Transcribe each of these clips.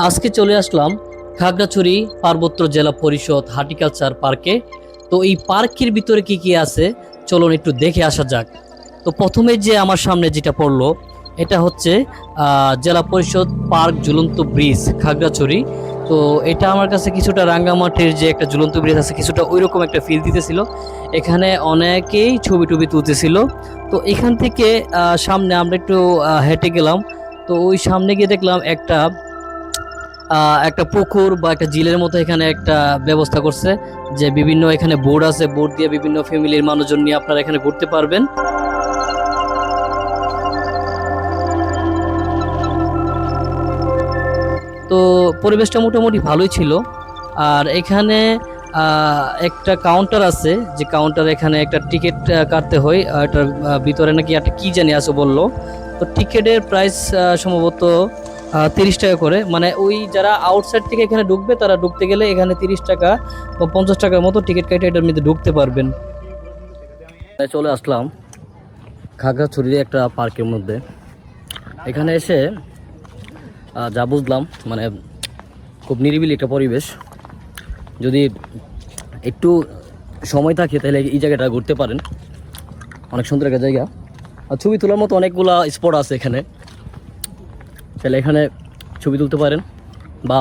আজকে চলে আসলাম খাগড়াছড়ি পার্বত্য জেলা পরিষদ হর্টিকালচার পার্কে। তো এই পার্কের ভিতরে কি কি আছে চলুন একটু দেখে আসা যাক। তো প্রথমে যে আমার সামনে যেটা পড়লো এটা হচ্ছে জেলা পরিষদ পার্ক ঝুলন্ত ব্রিজ খাগড়াছড়ি। তো এটা আমার কাছে কিছুটা রাঙ্গামাটির যে একটা ঝুলন্ত ব্রিজ আছে কিছুটা ওইরকম একটা ফিল দিতেছিল। এখানে অনেকেই ছবি টবি তুলতেছিল। তো এখান থেকে সামনে আমরা একটু হেঁটে গেলাম। তো ওই সামনে গিয়ে দেখলাম একটা পুকুর বা একটা ঝিলের মতো এখানে একটা ব্যবস্থা করছে, যে বিভিন্ন এখানে বোর্ড আছে, বোর্ড দিয়ে বিভিন্ন ফ্যামিলির মানুষজন নিয়ে আপনারা এখানে ঘুরতে পারবেন। তো পরিবেশটা মোটামুটি ভালোই ছিল। আর এখানে একটা কাউন্টার আছে, যে কাউন্টার এখানে একটা টিকিট কাটতে হয়। এটার ভিতরে নাকি একটা কি জানি আছে বললো। তো টিকিটের প্রাইস সম্ভবত 30 টাকা করে, মানে ওই যারা আউটসাইড থেকে এখানে ঢুকবে তারা ঢুকতে গেলে এখানে 30 টাকা বা 50 টাকার মতো টিকিট কেটে এটার মধ্যে ঢুকতে পারবেন। চলে আসলাম খাগড়াছড়ির একটা পার্কের মধ্যে। এখানে এসে যা বুঝলাম, মানে খুব নিরিবিলি একটা পরিবেশ। যদি একটু সময় থাকে তাহলে এই জায়গাটা ঘুরতে পারেন, অনেক সুন্দর একটা জায়গা। আর ছবি তোলার মতো অনেকগুলা স্পট আছে এখানে, তাহলে এখানে ছবি তুলতে পারেন বা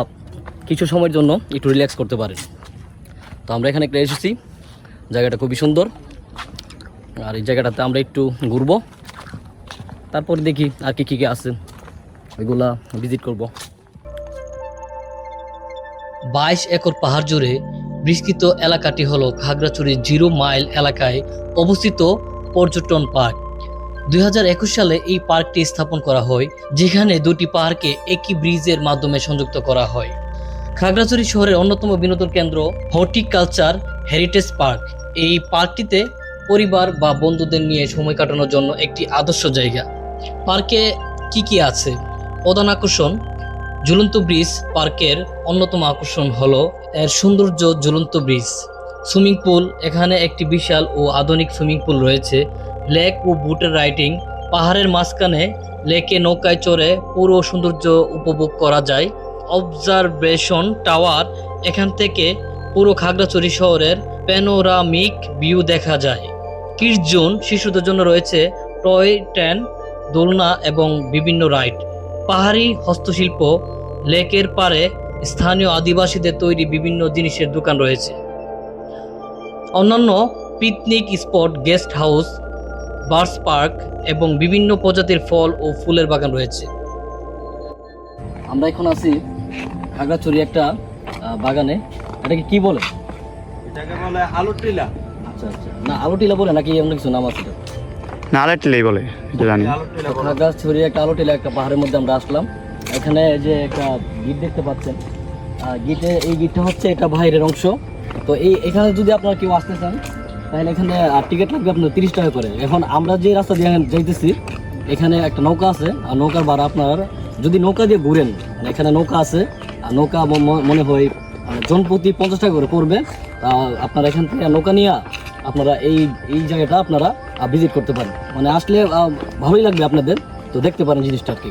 কিছু সময়ের জন্য একটু রিল্যাক্স করতে পারেন। তো আমরা এখানে একটা এসেছি, জায়গাটা খুবই সুন্দর। আর এই জায়গাটাতে আমরা একটু ঘুরবো, তারপর দেখি আর কি কী আছে ওইগুলা ভিজিট করব। 22 একর পাহাড় জুড়ে বিস্তৃত এলাকাটি হলো খাগড়াছড়ি 0 মাইল এলাকায় অবস্থিত পর্যটন পার্ক। 2021 সালে এই পার্কটি স্থাপন করা হয়, যেখানে দুটি পার্কে একই ব্রিজের মাধ্যমে সংযুক্ত করা হয়। খাগড়াছড়ি শহরের অন্যতম বিনোদন কেন্দ্র হর্টিকালচার হেরিটেজ পার্ক। এই পার্কটিতে পরিবার বা বন্ধুদের নিয়ে সময় কাটানোর জন্য একটি আদর্শ জায়গা। পার্কে কি কি আছে? প্রধান আকর্ষণ ঝুলন্ত ব্রিজ। পার্কের অন্যতম আকর্ষণ হলো এর সৌন্দর্য। ঝুলন্ত ব্রিজ, সুইমিং পুল, এখানে একটি বিশাল ও আধুনিক সুইমিং পুল রয়েছে। লেক ও বোটের রাইডিং, পাহাড়ের মাঝখানে লেকে নৌকায় চড়ে পুরো সৌন্দর্য উপভোগ করা যায়। অবজারভেশন টাওয়ার, এখান থেকে পুরো খাগড়াছড়ি শহরের প্যানোরামিক ভিউ দেখা যায়। কিডস জোন, শিশুদের জন্য রয়েছে টয় ট্রেন, দোলনা এবং বিভিন্ন রাইড। পাহাড়ি হস্তশিল্প, লেকের পাড়ে স্থানীয় আদিবাসীদের তৈরি বিভিন্ন জিনিসের দোকান রয়েছে। অন্যান্য picnic spot, guest house, birds park এবং বিভিন্ন প্রজাতির ফল ও ফুলের বাগান রয়েছে। আমরা এখন আছি খাগড়াছড়ি একটা বাগানে। এটাকে কি বলে? এটাকে বলে আলু টিলা। আচ্ছা আচ্ছা, না আলু টিলা বলে নাকি এমন কিছু নাম আছে? না, আলু টিলাই বলে, এটা জানি। খাগড়াছড়ি একটা আলু টিলা, একটা পাহাড়ের মধ্যে আমরা আসলাম। এখানে যে একটা গিট দেখতে পাচ্ছেন, এই গিটটা হচ্ছে এটা বাইরের অংশ। তো এখানে যদি আপনারা কেউ আসতে চান তাহলে এখানে টিকিট লাগবে আপনার 30 টাকা করে। এখন আমরা যে রাস্তা দিয়ে যাইতেছি এখানে একটা নৌকা আছে, আর নৌকার ভাড়া আপনার যদি নৌকা দিয়ে ঘুরেন, এখানে নৌকা আছে, আর নৌকা মনে হয় জনপ্রতি 50 টাকা করে পড়বে। আপনারা এখান থেকে নৌকা নিয়ে আপনারা এই জায়গাটা আপনারা ভিজিট করতে পারেন, মানে আসলে ভালোই লাগবে আপনাদের। তো দেখতে পারেন জিনিসটা আর কি।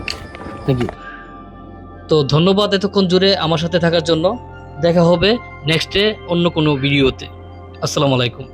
Thank you. তো ধন্যবাদ এতক্ষণ জুড়ে আমার সাথে থাকার জন্য। দেখা হবে নেক্সটে অন্য কোনো ভিডিওতে। আসসালামু আলাইকুম।